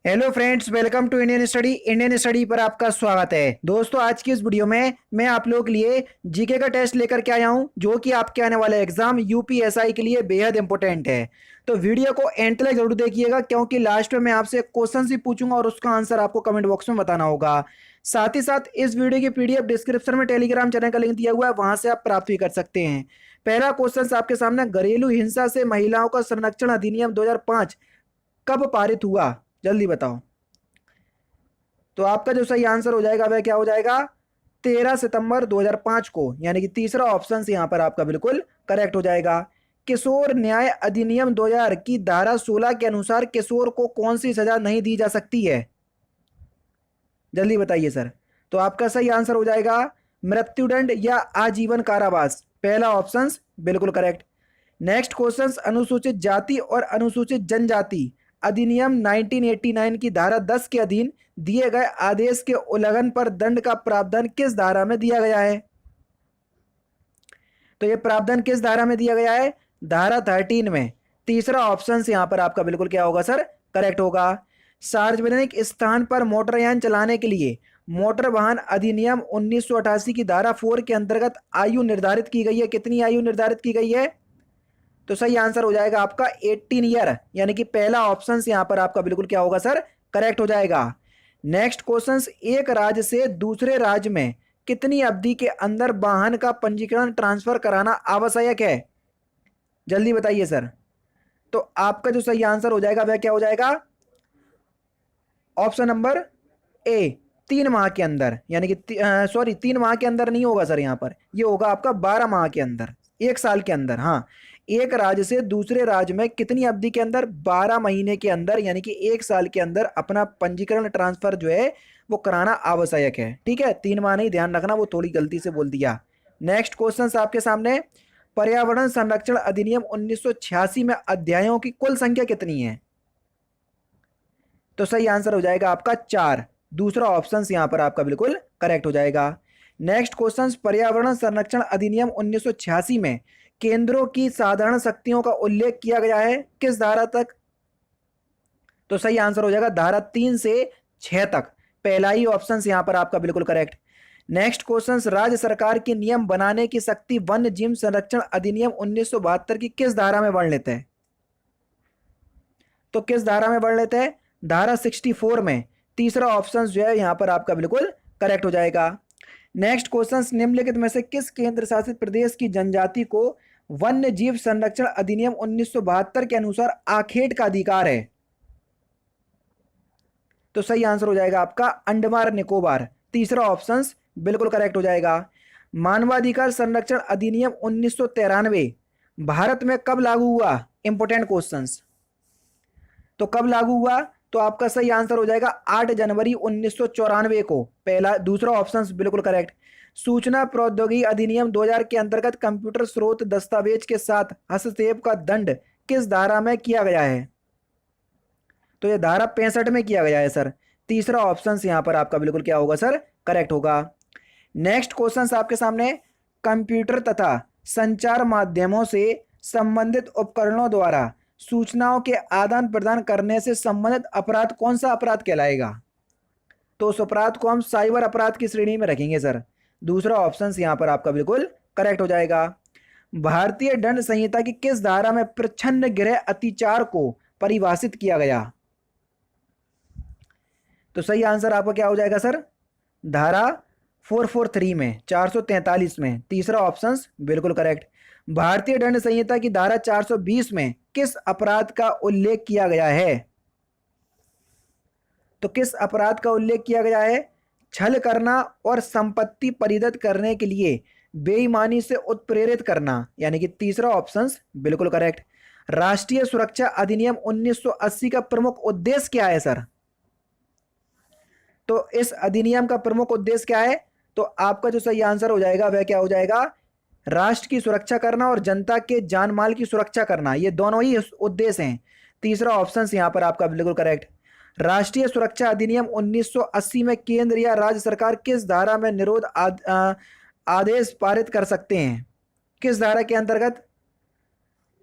Hello friends, welcome to Indian study पर आपका स्वागत है। दोस्तों, आज की इस वीडियो में मैं आप लोगों के लिए जीके का टेस्ट लेकर के आया हूं, जो कि आपके आने वाले एग्जाम यूपीएसआई के लिए बेहद इंपॉर्टेंट है। तो वीडियो को एंड तक जरूर देखिएगा, क्योंकि लास्ट में मैं आपसे क्वेश्चन भी पूछूंगा और उसका आंसर आपको कमेंट बॉक्स में बताना होगा। साथ ही साथ इस वीडियो की पीडीएफ डिस्क्रिप्शन में टेलीग्राम चैनल का लिंक दिया हुआ है, वहां से आप प्राप्त भी कर सकते हैं। पहला क्वेश्चन आपके सामने, घरेलू हिंसा से महिलाओं का संरक्षण अधिनियम 2005 कब पारित हुआ? जल्दी बताओ। तो आपका जो सही आंसर हो जाएगा वह क्या हो जाएगा? 13 सितंबर 2005 को, यानी कि तीसरा ऑप्शन से यहां पर आपका बिल्कुल करेक्ट हो जाएगा। किशोर न्याय अधिनियम 2000 की धारा 16 के अनुसार किशोर को कौन सी सजा नहीं दी जा सकती है? जल्दी बताइए सर। तो आपका सही आंसर हो जाएगा मृत्युदंड या आजीवन कारावास। पहला ऑप्शन बिल्कुल करेक्ट। नेक्स्ट क्वेश्चन, अनुसूचित जाति और अनुसूचित जनजाति अधिनियम 1989 की धारा 10 के अधीन दिए गए आदेश के उल्लंघन पर दंड का प्रावधान किस धारा में दिया गया है? तो ये प्रावधान किस धारा में दिया गया है? धारा 13 में। तीसरा ऑप्शन यहां पर आपका बिल्कुल क्या होगा सर? करेक्ट होगा। सार्वजनिक स्थान पर मोटरयान चलाने के लिए मोटर वाहन अधिनियम 1988 की धारा 4 के अंतर्गत आयु निर्धारित की गई है। कितनी आयु निर्धारित की गई है? तो सही आंसर हो जाएगा आपका 18 ईयर, यानी कि पहला ऑप्शन यहां पर आपका बिल्कुल क्या होगा सर? करेक्ट हो जाएगा। नेक्स्ट क्वेश्चन, एक राज्य से दूसरे राज्य में कितनी अवधि के अंदर वाहन का पंजीकरण ट्रांसफर कराना आवश्यक है? जल्दी बताइए सर। तो आपका जो सही आंसर हो जाएगा वह क्या हो जाएगा? ऑप्शन नंबर ए, 3 माह के अंदर, यानी कि सॉरी, 3 माह के अंदर नहीं होगा सर, यहां पर ये होगा आपका 12 माह के अंदर, 1 साल के अंदर। हाँ, एक राज्य से दूसरे राज्य में कितनी अवधि के अंदर? 12 महीने के अंदर, यानी कि 1 साल के अंदर अपना पंजीकरण ट्रांसफर जो है वो कराना आवश्यक है। ठीक है, 3 माह नहीं, ध्यान रखना, वो थोड़ी गलती से बोल दिया। नेक्स्ट क्वेश्चन आपके सामने, पर्यावरण संरक्षण अधिनियम 1986 में अध्यायों की कुल संख्या कितनी है? तो सही आंसर हो जाएगा आपका 4। दूसरा ऑप्शन यहां पर आपका बिल्कुल करेक्ट हो जाएगा। नेक्स्ट क्वेश्चन, पर्यावरण संरक्षण अधिनियम 1986 में केंद्रों की साधारण शक्तियों का उल्लेख किया गया है किस धारा तक? तो सही आंसर हो जाएगा धारा 3 से 6 तक। पहला ही ऑप्शन यहां पर आपका बिल्कुल करेक्ट। नेक्स्ट क्वेश्चन, राज्य सरकार की नियम बनाने की शक्ति वन्य जीव संरक्षण अधिनियम 1972 की किस धारा में वर्णित है? तो किस धारा में वर्णित है? धारा 64 में। तीसरा ऑप्शन जो है यहां पर आपका बिल्कुल करेक्ट हो जाएगा। नेक्स्ट क्वेश्चन, निम्नलिखित में से किस केंद्र शासित प्रदेश की जनजाति को वन्य जीव संरक्षण अधिनियम 1972 के अनुसार आखेट का अधिकार है? तो सही आंसर हो जाएगा आपका अंडमान निकोबार। तीसरा ऑप्शन बिल्कुल करेक्ट हो जाएगा। मानवाधिकार संरक्षण अधिनियम 1993 भारत में कब लागू हुआ? Important questions. तो कब लागू हुआ? तो आपका सही आंसर हो जाएगा 8 जनवरी 1994 को। पहला, दूसरा ऑप्शन बिल्कुल करेक्ट। सूचना प्रौद्योगिकी अधिनियम 2000 के अंतर्गत कंप्यूटर स्रोत दस्तावेज के साथ हस्तक्षेप का दंड किस धारा में किया गया है? तो ये धारा 65 में किया गया है सर। तीसरा ऑप्शन यहां पर आपका बिल्कुल क्या होगा सर? करेक्ट होगा। नेक्स्ट क्वेश्चन आपके सामने, कंप्यूटर तथा संचार माध्यमों से संबंधित उपकरणों द्वारा सूचनाओं के आदान प्रदान करने से संबंधित अपराध कौन सा अपराध कहलाएगा? तो उस अपराध को हम साइबर अपराध की श्रेणी में रखेंगे सर। दूसरा ऑप्शन यहां पर आपका बिल्कुल करेक्ट हो जाएगा। भारतीय दंड संहिता की किस धारा में प्रच्छन्न गृह अतिचार को परिभाषित किया गया? तो सही आंसर आपका क्या हो जाएगा सर? धारा 443 में, 443 में। तीसरा ऑप्शन बिल्कुल करेक्ट। भारतीय दंड संहिता की धारा 420 में किस अपराध का उल्लेख किया गया है? तो किस अपराध का उल्लेख किया गया है? छल करना और संपत्ति परिदत करने के लिए बेईमानी से उत्प्रेरित करना, यानी कि तीसरा ऑप्शन बिल्कुल करेक्ट। राष्ट्रीय सुरक्षा अधिनियम 1980 का प्रमुख उद्देश्य क्या है सर? तो इस अधिनियम का प्रमुख उद्देश्य क्या है? तो आपका जो सही आंसर हो जाएगा वह क्या हो जाएगा? राष्ट्र की सुरक्षा करना और जनता के जान माल की सुरक्षा करना, ये दोनों ही उद्देश्य हैं। तीसरा ऑप्शन यहां पर आपका बिल्कुल करेक्ट। राष्ट्रीय सुरक्षा अधिनियम 1980 में केंद्र या राज्य सरकार किस धारा में निरोध आदेश पारित कर सकते हैं? किस धारा के अंतर्गत?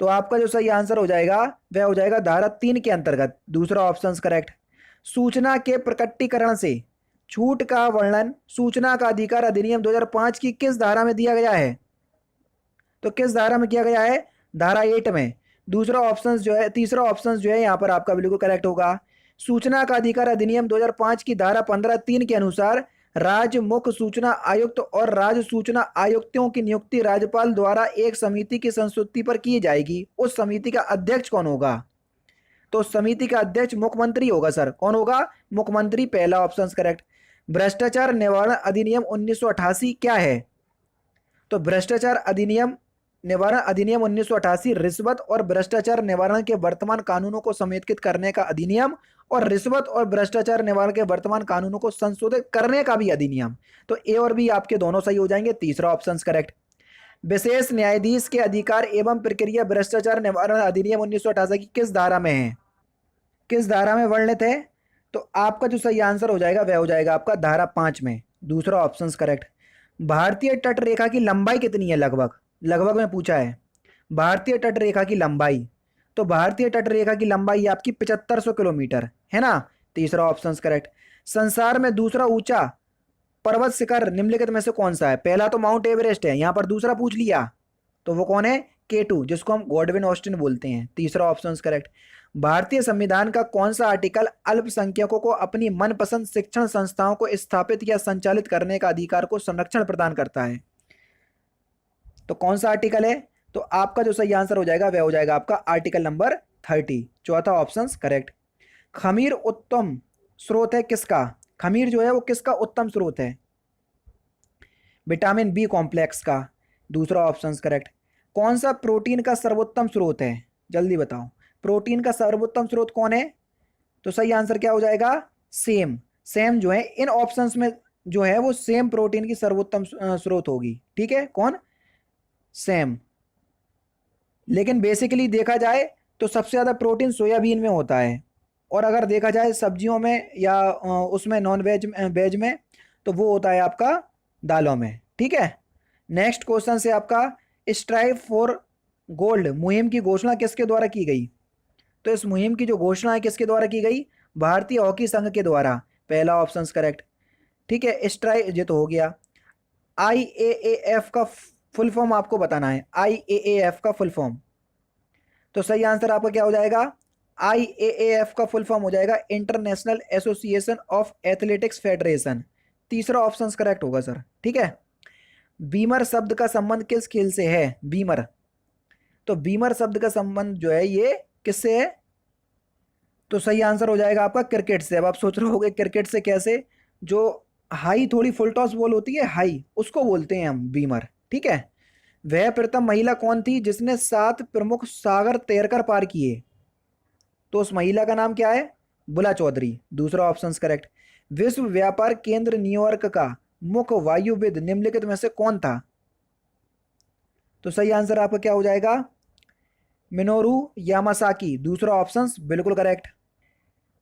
तो आपका जो सही आंसर हो जाएगा वह हो जाएगा धारा 3 के अंतर्गत। दूसरा ऑप्शन करेक्ट। सूचना के प्रकटीकरण से छूट का वर्णन सूचना का अधिकार अधिनियम 2005 की किस धारा में दिया गया है? तो किस धारा में किया गया है? धारा 8 में। दूसरा ऑप्शन जो है, तीसरा ऑप्शन जो है यहाँ पर आपका बिल्कुल करेक्ट होगा। सूचना का अधिकार अधिनियम 2005 की धारा 15(3) के अनुसार राज्य मुख्य सूचना आयुक्त और राज्य सूचना आयुक्तों की नियुक्ति राज्यपाल द्वारा एक समिति की संस्तुति पर की जाएगी। उस समिति का अध्यक्ष कौन होगा? तो समिति का अध्यक्ष मुख्यमंत्री होगा सर। कौन होगा? मुख्यमंत्री, पहला ऑप्शन करेक्ट। भ्रष्टाचार निवारण अधिनियम 1988 क्या है? तो भ्रष्टाचार अधिनियम निवारण अधिनियम 1988 रिश्वत और भ्रष्टाचार निवारण के वर्तमान कानूनों को समेकित करने का अधिनियम और रिश्वत और भ्रष्टाचार निवारण के वर्तमान कानूनों को संशोधित करने का भी अधिनियम। तो ए और बी आपके दोनों सही हो जाएंगे, तीसरा ऑप्शन करेक्ट। विशेष न्यायाधीश के अधिकार एवं प्रक्रिया भ्रष्टाचार निवारण अधिनियम 1988 की किस धारा में है? किस धारा में वर्णित है? तो आपका जो सही आंसर हो जाएगा वह हो जाएगा आपका धारा 5 में, दूसरा ऑप्शन करेक्ट। भारतीय तट रेखा की लंबाई कितनी है? लगभग लगभग में पूछा है भारतीय तट रेखा की लंबाई। तो भारतीय तट रेखा की लंबाई आपकी 7500 किलोमीटर है ना, तीसरा ऑप्शन करेक्ट। संसार में दूसरा ऊंचा पर्वत शिखर निम्नलिखित में से कौन सा है? पहला तो माउंट एवरेस्ट है, यहां पर दूसरा पूछ लिया तो वो कौन है? K2, जिसको हम गॉडविन ऑस्टिन बोलते हैं, तीसरा ऑप्शन करेक्ट। भारतीय संविधान का कौन सा आर्टिकल अल्पसंख्यकों को अपनी मनपसंद शिक्षण संस्थाओं को स्थापित या संचालित करने का अधिकार को संरक्षण प्रदान करता है? तो कौन सा आर्टिकल है? तो आपका जो सही आंसर हो जाएगा वह हो जाएगा आपका आर्टिकल नंबर 30, चौथा ऑप्शन करेक्ट। खमीर उत्तम स्रोत है किसका? खमीर जो है वो किसका उत्तम स्रोत है? विटामिन बी कॉम्प्लेक्स का, दूसरा ऑप्शन करेक्ट। कौन सा प्रोटीन का सर्वोत्तम स्रोत है? जल्दी बताओ, प्रोटीन का सर्वोत्तम स्रोत कौन है? तो सही आंसर क्या हो जाएगा? सेम। सेम जो है इन ऑप्शंस में जो है वो सेम प्रोटीन की सर्वोत्तम स्रोत होगी, ठीक है, कौन? सेम। लेकिन बेसिकली देखा जाए तो सबसे ज़्यादा प्रोटीन सोयाबीन में होता है, और अगर देखा जाए सब्जियों में या उसमें नॉन वेज वेज में तो वो होता है आपका दालों में, ठीक है। नेक्स्ट क्वेश्चन से आपका स्ट्राइव फॉर गोल्ड मुहिम की घोषणा किसके द्वारा की गई? तो इस मुहिम की जो घोषणा है किसके द्वारा की गई? भारतीय हॉकी संघ के द्वारा, पहला ऑप्शन करेक्ट, ठीक है। स्ट्राइव ये तो हो गया। IAAF का फुल फॉर्म आपको बताना है, IAAF का फुल फॉर्म। तो सही आंसर आपका क्या हो जाएगा? IAAF का फुल फॉर्म हो जाएगा international association of athletics federation, तीसरा ऑप्शन करेक्ट होगा सर, ठीक है। बीमर शब्द का संबंध किस खेल से है? बीमर, तो बीमर शब्द का संबंध जो है ये किससे है? तो सही आंसर हो जाएगा आपका क्रिकेट से। अब आप सोच रहे होगे क्रिकेट से कैसे? जो हाई थोड़ी फुल टॉस बॉल होती है, हाई, उसको बोलते हैं हम बीमर, ठीक है। वह प्रथम महिला कौन थी जिसने 7 प्रमुख सागर तैरकर पार किए? तो उस महिला का नाम क्या है? बुला चौधरी, दूसरा ऑप्शन करेक्ट। विश्व व्यापार केंद्र न्यूयॉर्क का मुख्य वायुविद निम्नलिखित में से कौन था? तो सही आंसर आपका क्या हो जाएगा? मिनोरू यामासाकी, दूसरा ऑप्शन बिल्कुल करेक्ट।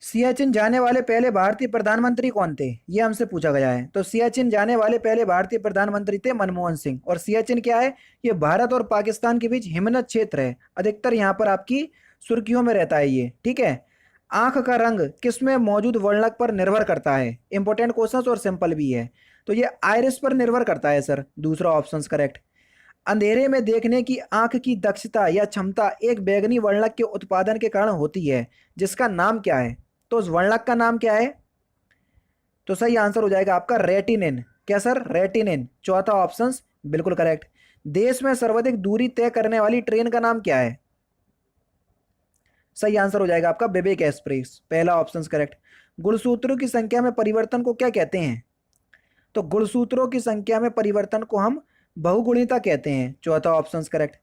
सियाचिन जाने वाले पहले भारतीय प्रधानमंत्री कौन थे? ये हमसे पूछा गया है। तो सियाचिन जाने वाले पहले भारतीय प्रधानमंत्री थे मनमोहन सिंह। और सियाचिन क्या है? ये भारत और पाकिस्तान के बीच हिमनद क्षेत्र है, अधिकतर यहाँ पर आपकी सुर्खियों में रहता है ये, ठीक है। आंख का रंग किसमें मौजूद वर्णक पर निर्भर करता है? इंपॉर्टेंट क्वेश्चन और सिंपल भी है। तो ये आयरिस पर निर्भर करता है सर, दूसरा ऑप्शन करेक्ट। अंधेरे में देखने की आंख की दक्षता या क्षमता एक बैंगनी वर्णक के उत्पादन के कारण होती है, जिसका नाम क्या है? तो उस वर्णक का नाम क्या है? तो सही आंसर हो जाएगा आपका रेटिनिन। क्या सर? रेटिनिन, चौथा ऑप्शन बिल्कुल करेक्ट। देश में सर्वाधिक दूरी तय करने वाली ट्रेन का नाम क्या है? सही आंसर हो जाएगा आपका विवेक एक्सप्रेस, पहला ऑप्शन करेक्ट। गुणसूत्रों की संख्या में परिवर्तन को क्या कहते हैं? तो गुणसूत्रों की संख्या में परिवर्तन को हम बहुगुणिता कहते हैं, चौथा ऑप्शन करेक्ट।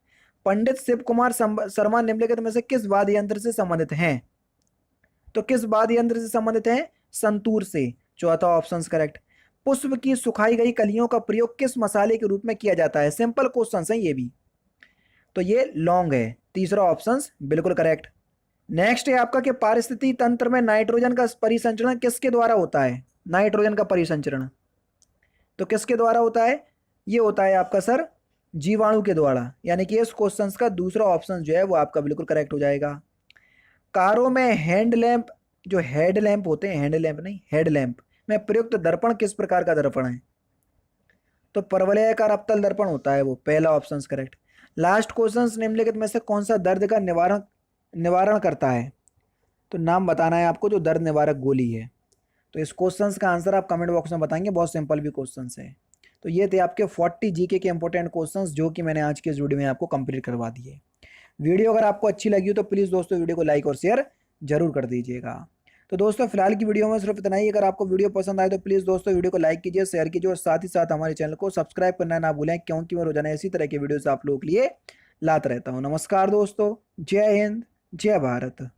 पंडित शिव कुमार शर्मा निम्नलिखित में से किस वाद्य यंत्र से संबंधित हैं? तो किस वाद्य यंत्र से संबंधित हैं? संतूर से, चौथा ऑप्शन करेक्ट। पुष्प की सुखाई गई कलियों का प्रयोग किस मसाले के रूप में किया जाता है? सिंपल क्वेश्चन है ये भी। तो ये लौंग है, तीसरा ऑप्शन बिल्कुल करेक्ट। नेक्स्ट है आपका कि पारिस्थितिकी तंत्र में नाइट्रोजन का परिसंचरण किसके द्वारा होता है? नाइट्रोजन का परिसंचरण तो किसके द्वारा होता है? ये होता है आपका सर जीवाणु के द्वारा, यानी कि इस क्वेश्चन का दूसरा ऑप्शन जो है वो आपका बिल्कुल करेक्ट हो जाएगा। कारों में हेडलैम्प जो हेड लैंप होते हैं, हैंड लैंप नहीं, हेड लैंप में प्रयुक्त दर्पण किस प्रकार का दर्पण है? तो परवलयाकार अवतल दर्पण होता है वो, पहला ऑप्शन करेक्ट। लास्ट क्वेश्चन, निम्नलिखित में से कौन सा दर्द का निवारण निवारण करता है? तो नाम बताना है आपको जो दर्द निवारक गोली है। तो इस क्वेश्चन का आंसर आप कमेंट बॉक्स में बताएंगे, बहुत सिंपल भी क्वेश्चन है। तो ये थे आपके 40 जीके के इंपॉर्टेंट क्वेश्चंस जो कि मैंने आज के इस वीडियो में आपको कंप्लीट करवा दिए। वीडियो अगर आपको अच्छी लगी हो तो प्लीज़ दोस्तों वीडियो को लाइक और शेयर जरूर कर दीजिएगा। तो दोस्तों फिलहाल की वीडियो में सिर्फ इतना ही। अगर आपको वीडियो पसंद आए तो प्लीज़ दोस्तों वीडियो को लाइक कीजिए, शेयर कीजिए और साथ ही साथ हमारे चैनल को सब्सक्राइब करना ना भूलें, क्योंकि मैं रोजाना इसी तरह के वीडियोस आप लोगों के लिए लाता रहता हूँ। नमस्कार दोस्तों, जय हिंद, जय भारत।